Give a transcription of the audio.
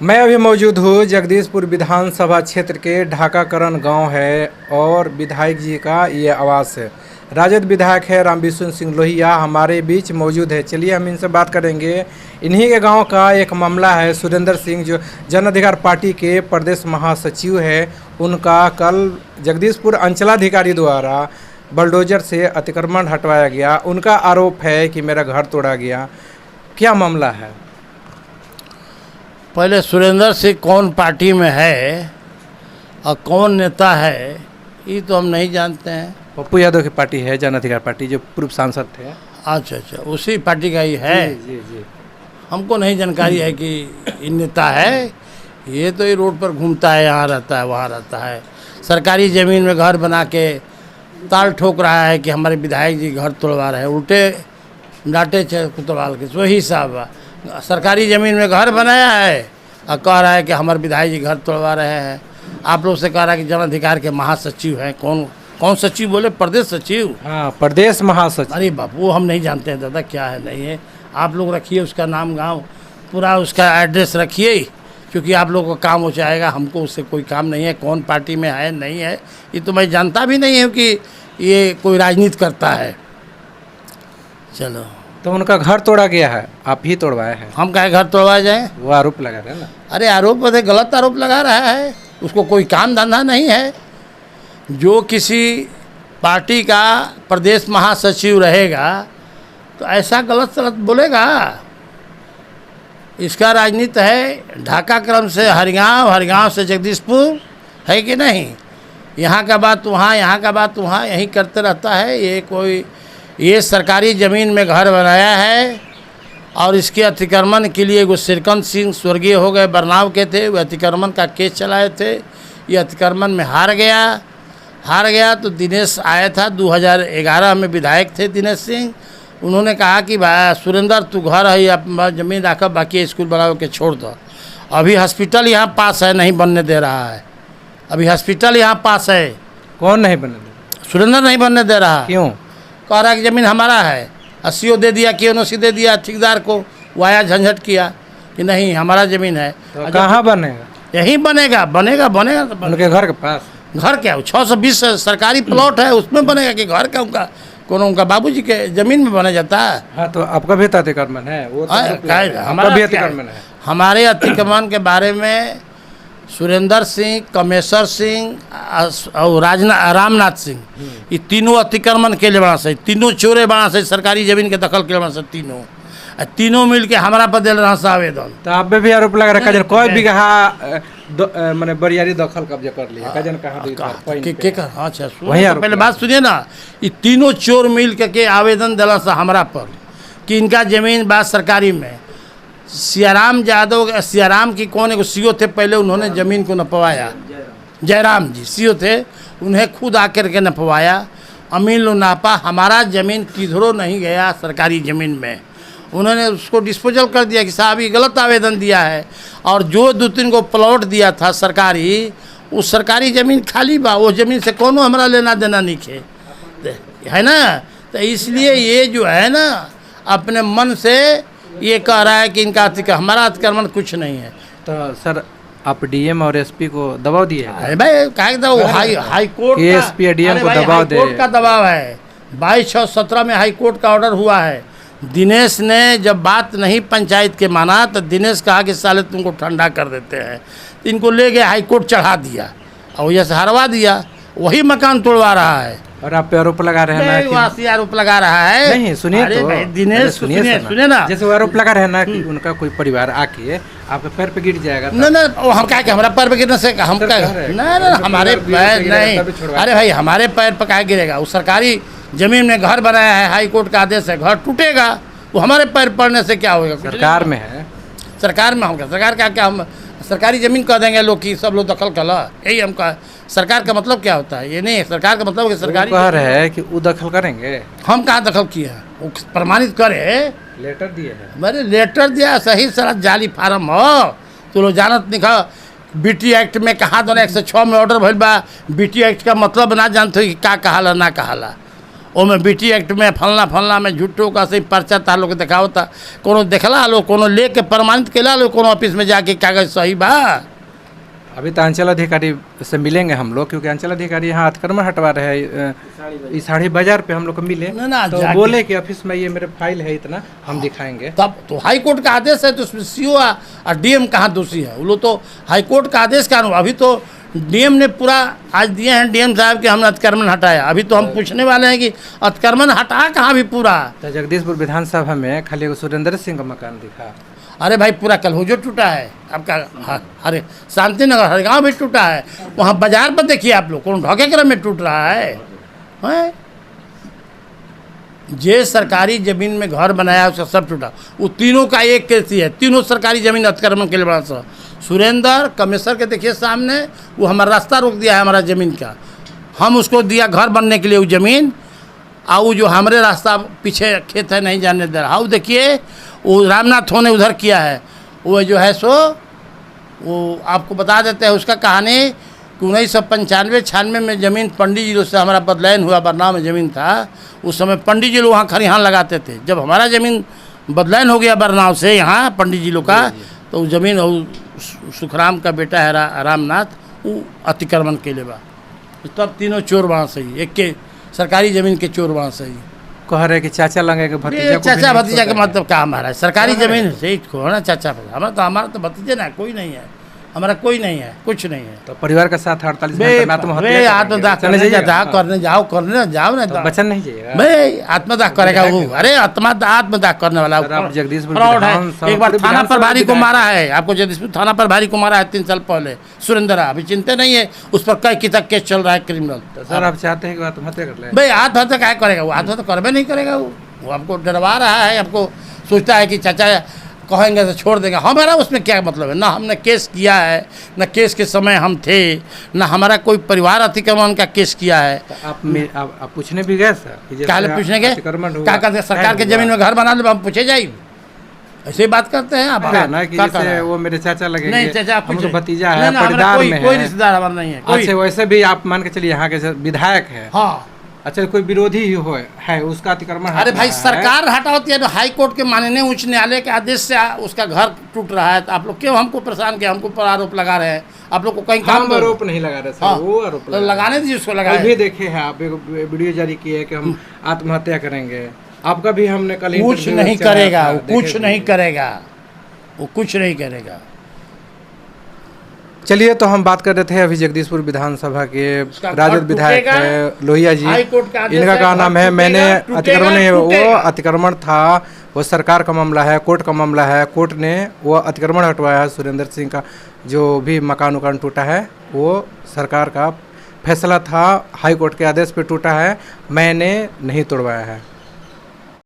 मैं अभी मौजूद हूँ जगदीशपुर विधानसभा क्षेत्र के ढाकाकरण गांव है और विधायक जी का ये आवास है। राजद विधायक है रामविशुन सिंह लोहिया हमारे बीच मौजूद है। चलिए हम इनसे बात करेंगे। इन्हीं के गांव का एक मामला है। सुरेंद्र सिंह जो जन अधिकार पार्टी के प्रदेश महासचिव है, उनका कल जगदीशपुर अंचलाधिकारी द्वारा बलडोजर से अतिक्रमण हटवाया गया। उनका आरोप है कि मेरा घर तोड़ा गया। क्या मामला है? पहले सुरेंद्र सिंह कौन पार्टी में है और कौन नेता है ये तो हम नहीं जानते हैं। पप्पू यादव की पार्टी है, जन अधिकार पार्टी, जो पूर्व सांसद थे। अच्छा, उसी पार्टी का ही है। जी। हमको नहीं जानकारी है कि ये नेता है। ये तो ये रोड पर घूमता है, यहाँ रहता है, वहाँ रहता है, सरकारी ज़मीन में घर बना के ताल ठोक रहा है कि हमारे विधायक जी घर तोड़वा रहे हैं। उल्टे डांटे कुतवाल के वही साहब सरकारी ज़मीन में घर बनाया है और कह रहा है कि हमारे विधायक जी घर तोड़वा रहे हैं। आप लोग से कह रहा है कि जन अधिकार के महासचिव हैं। कौन सचिव बोले? प्रदेश सचिव। हाँ, प्रदेश महासचिव। अरे बापू, वो हम नहीं जानते हैं दादा, क्या है नहीं है। आप लोग रखिए उसका नाम गांव पूरा उसका एड्रेस रखिए, क्योंकि आप लोगों का काम हो जाएगा। हमको उससे कोई काम नहीं है। कौन पार्टी में है नहीं है ये तो मैं जानता भी नहीं हूँ कि ये कोई राजनीति करता है। चलो, तो उनका घर तोड़ा गया है, आप ही तोड़वाए हैं। हम कहे घर तोड़वाए जाए? वो आरोप लगा रहे हैं ना। अरे आरोप गलत आरोप लगा रहा है। उसको कोई काम धंधा नहीं है। जो किसी पार्टी का प्रदेश महासचिव रहेगा तो ऐसा गलत सलत बोलेगा। इसका राजनीति है ढाका क्रम से हरिगांव से जगदीशपुर, है कि नहीं? यहाँ का बात वहाँ, यहाँ का बात वहाँ, यही करते रहता है। ये सरकारी ज़मीन में घर बनाया है और इसके अतिक्रमण के लिए वो सिरकंद सिंह स्वर्गीय हो गए, बरनाव के थे, वो अतिक्रमण का केस चलाए थे। ये अतिक्रमण में हार गया तो दिनेश आया था। 2011 में विधायक थे दिनेश सिंह। उन्होंने कहा कि भाई सुरेंद्र तू घर है या ज़मीन रखा, बाकी स्कूल बना के छोड़ दो। अभी हॉस्पिटल यहाँ पास है, नहीं बनने दे रहा है। अभी हॉस्पिटल यहाँ पास है। कौन नहीं बनने दे? सुरेंद्र नहीं बनने दे रहा। क्यों? कह रहा है कि ज़मीन हमारा है। 80 दे दिया, KNOC दे दिया ठेकेदार को। वो आया झंझट किया कि नहीं हमारा ज़मीन है। तो कहाँ बनेगा? यहीं बनेगा तो उनके घर के पास। घर क्या 620 सरकारी प्लॉट है, उसमें बनेगा कि घर का उनका बाबूजी के ज़मीन में बना जाता है? हाँ, तो आपका भी अतिक्रमण है। वो तो हमारा भी अतिक्रमण है। हमारे अतिक्रमण के बारे में सुरेंद्र सिंह, कमेश्वर सिंह और रामनाथ सिंह, ये तीनों अतिक्रमण के लिए बना से, तीनों चोरे बना से, सरकारी ज़मीन के दखल के लिए बना से, तीनों मिल के हमारा पर दिल रहा आवेदन। तो आप भी आरोप लगा रखा है कोई बीघा मैंने बरियारी दखल कब्जा कर लिया। कजन कहा? अच्छा, पहले बात सुनिए ना। ये तीनों चोर मिल के आवेदन दिला सा हमारा पर कि इनका ज़मीन बात सरकारी में। सियाराम की कौन एक CO थे पहले, उन्होंने ज़मीन को नपवाया। जयराम जी CO थे, उन्हें खुद आकर के नपवाया। अमीन लो नापा, हमारा ज़मीन किधरों नहीं गया सरकारी ज़मीन में। उन्होंने उसको डिस्पोजल कर दिया कि साहब ये गलत आवेदन दिया है। और जो 2-3 को प्लॉट दिया था सरकारी, उस सरकारी ज़मीन खाली बा। वो ज़मीन से कोनो हमारा लेना देना नहीं है ना। तो इसलिए ये जो है ना अपने मन से ये कह रहा है कि इनका हमारा अतिक्रमण कुछ नहीं है। तो सर आप DM और SP को दबाव दिए? अरे भाई हाई कोर्ट SP और DM को दबाव दे। कोर्ट का दबाव है। 22/6/17 में हाई कोर्ट का ऑर्डर हुआ है। दिनेश ने जब बात नहीं पंचायत के माना तो दिनेश कहा कि साले तुमको ठंडा कर देते हैं। इनको ले गए हाई कोर्ट, चढ़ा दिया और वजह से हरवा दिया। वही मकान तोड़वा रहा है। और आप पे आरोप लगा रहे हैं ना कि आरोप लगा रहा है। नहीं, सुनिए तो दिनेश सुनिए ना, जैसे आरोप लगा रहे हैं ना कि उनका कोई परिवार आके आपके पैर पे गिर जाएगा। नहीं, हम क्या हमारा पैर पे गिरने से हम क्या? नहीं, हमारे पैर नहीं। अरे भाई हमारे पैर पर क्या गिरेगा? वो सरकारी ज़मीन में घर बनाया है, हाई कोर्ट का आदेश है, घर टूटेगा। वो हमारे पैर पड़ने से क्या होगा? सरकार में है। सरकार में होगा। सरकार क्या हम सरकारी ज़मीन कह देंगे लोग कि सब लोग दखल कला? यही हम कहा। सरकार का मतलब क्या होता है? ये नहीं, सरकार का मतलब सरकारी कह रहे हैं कि वो दखल करेंगे। हम कहाँ दखल किए हैं? वो प्रमाणित करे, लेटर दिए हैं। मैंने लेटर दिया, सही सारा जाली फार्म हो। तो लोग जानत नहीं खा। BT एक्ट में कहा दोनों 106 में ऑर्डर भइल बा। BT एक्ट का मतलब ना जानते हो कि क्या कहाला ना कहाला। ओमे बीटी एक्ट में फलना फलना में झूठो का से पर्चा तार लोग दिखाओ था, कोनो देखला लो, कोनो लेके प्रमाणित केला लो, कोनो ऑफिस में जाके कागज सही बा। अभी तो अंचल अधिकारी से मिलेंगे हम लोग, क्योंकि अंचल अधिकारी यहाँ अतिक्रमण हटवा रहे हैं, इसाड़ी बाजार पे हम लोग को मिले ना तो बोले कि ऑफिस में ये मेरे फाइल है इतना, हम दिखाएंगे। तब तो हाई कोर्ट का आदेश है, तो उसमें सीओ और डीएम कहाँ दोषी है? वो लोग तो हाई कोर्ट का आदेश का अभी तो डीएम ने पूरा आज दिए हैं, डीएम साहब कि हमने अतिक्रमण हटाया। अभी तो हम पूछने वाले हैं कि अतिक्रमण हटा कहाँ भी पूरा? तो जगदीशपुर विधानसभा में खाली एगो सुरेंद्र सिंह का मकान दिखा। अरे भाई पूरा कलहोजो टूटा है आपका, अरे शांति नगर हर गाँव भी टूटा है। वहाँ बाजार पर देखिए आप लोग, कौन ढोके क्रम में टूट रहा है? जे सरकारी जमीन में घर बनाया उसका सब टूटा। वो तीनों का एक केस ही है, तीनों सरकारी जमीन अतिक्रमण के लिए बड़ा सा। सुरेंद्र कमिश्नर के देखिए सामने, वो हमारा रास्ता रोक दिया है हमारा ज़मीन का, हम उसको दिया घर बनने के लिए वो ज़मीन, और वो जो हमारे रास्ता पीछे खेत है नहीं जाने दे रहा। वो देखिए वो रामनाथ ने उधर किया है, वो जो है सो वो आपको बता देते हैं उसका कहानी कि 1995-96 में ज़मीन पंडित जी से हमारा बदलायन हुआ, बरनाव में ज़मीन था। उस समय पंडित जी लोग वहाँ खरिहान लगाते थे। जब हमारा ज़मीन बदलायन हो गया बरनाव से यहाँ पंडित जी लोग का, तो ज़मीन सुखराम का बेटा है रामनाथ, वो अतिक्रमण के लिए बा। तब तीनों चोर वहाँ सही, एक के सरकारी ज़मीन के चोर वहाँ सही। कह रहे कि चाचा लगे कि भतीजा को चाचा भतीजा के मतलब क्या? हमारा सरकारी ज़मीन से को ना चाचा, हमारा तो भतीजे ना कोई नहीं है, हमारा कोई नहीं है, कुछ नहीं है। तो परिवार के साथ 48 घंटे में आत्महत्या करने जाओ ना, बचन नहीं जाइएगा भाई आत्मदाह करेगा वो। अरे आत्मदाह करने वाला जगदीशपुर फ्रॉड है। एक बार थाना प्रभारी को मारा है, आपको जगदीशपुर थाना प्रभारी को मारा है 3 साल पहले, सुरेंद्र। अभी चिंता नहीं है, उस पर कई तक केस चल रहा है क्रिमिनल। सर आप चाहते हैं कि आत्महत्या कर ले? भाई आत्महत्या क्या करेगा वो? आत्महत्या करबे नहीं करेगा वो आपको डरवा रहा है, आपको सोचता है कि चाचा कहेंगे तो छोड़ देगा। हमारा उसमें क्या मतलब है? ना हमने केस किया है, ना केस के समय हम थे, ना हमारा कोई परिवार अतिक्रमण का केस किया है। तो आप पूछने भी गए सर? क्या पूछने गए? क्या करते? सरकार के जमीन में घर बना ले, हम पूछे जाए? ऐसे बात करते हैं आप ना कि जैसे वो मेरे चाचा लगेंगे। नहीं चाचा, हमको भतीजा है, कोई रिश्तेदार हमारा नहीं है। अच्छा वैसे भी आप मान के चलिए यहाँ के विधायक है। हाँ अच्छा कोई विरोधी है उसका अतिक्रमण? अरे भाई सरकार हटाती है, हाई कोर्ट के माननीय उच्च न्यायालय के आदेश से उसका घर टूट रहा है, तो आप लोग क्यों हमको परेशान किया? हमको पर आरोप लगा रहे हैं। आप लोग को कहीं काम आरोप नहीं लगा रहे सर। हाँ, वो आरोप लगाने दीजिए उसको। लगा भी देखे हैं आप, एक वीडियो जारी किए है कि हम आत्महत्या करेंगे। आपका भी हमने कल कुछ नहीं करेगा वो, कुछ नहीं करेगा वो, कुछ नहीं करेगा। चलिए तो हम बात कर रहे थे अभी जगदीशपुर विधानसभा के राजद विधायक है लोहिया जी, इनका क्या नाम है? मैंने अतिक्रमण नहीं, वो अतिक्रमण था, वो सरकार का मामला है, कोर्ट का मामला है। कोर्ट ने वो अतिक्रमण हटवाया है। सुरेंद्र सिंह का जो भी मकान उकान टूटा है वो सरकार का फैसला था, हाई कोर्ट के आदेश पे टूटा है, मैंने नहीं तोड़वाया है।